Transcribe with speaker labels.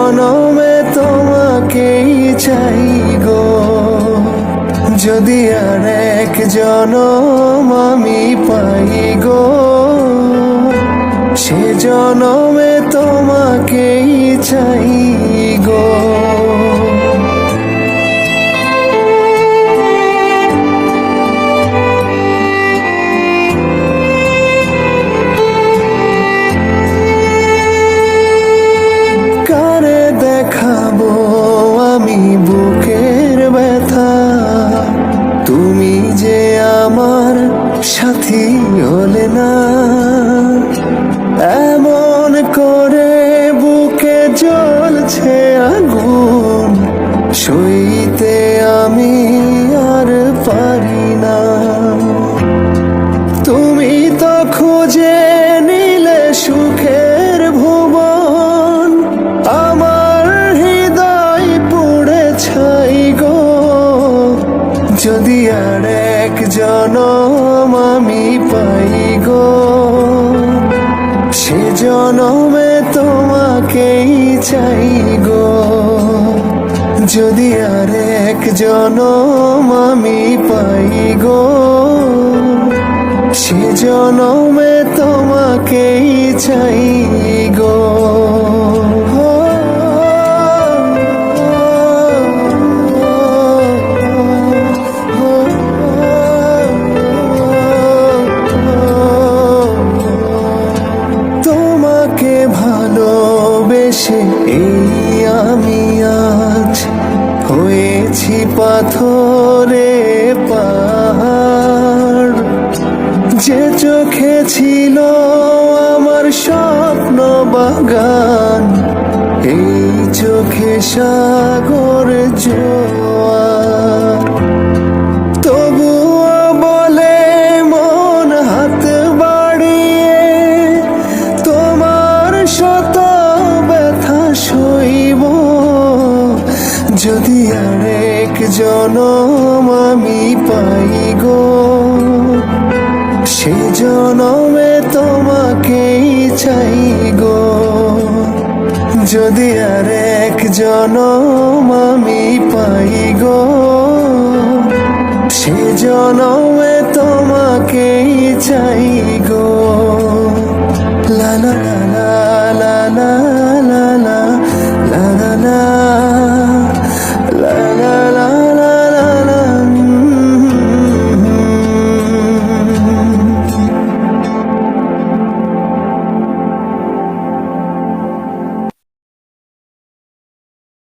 Speaker 1: জনমে তোমাকেই চাই গো। যদি আর এক জনম আমি পাই গো, সে জনমে তোমাকেই চাই গো। কারে দেখাবো আমি বুকের ব্যথা, তুমি যে আমার সাথী হলে না। এমন করে বুকে জ্বলছে আগুন, সইতে আমি আর পারি না। তুমি তো খুঁজে নিলে সুখের ভুবন, আমার হৃদয় পুড়ে ছাই গো। যদি আর এক জনম আমি পাই গো, সে জনমে তোমাকেই চাই গো। যদি আর এক জনম আমি পাই গো, সে জনমে তোমাকেই চাই গো। তোমাকে ভালোবেসে এই আমি আজ হয়েছি পাথরে পাহাড়। যে চোখে ছিল আমার স্বপ্ন বাগান, এই চোখে সাগর জোয়ার। তবুও বলে মন হাত বাড়িয়ে, তোমার শত ব্যথা সইব। যদি আর এক জনম আমি পাই গো, সে জনমে তোমাকেই চাই গো। যদি আর এক জনম আমি পাই গো, সে জনমে তোমাকেই চাই গো। লা লা লা লা।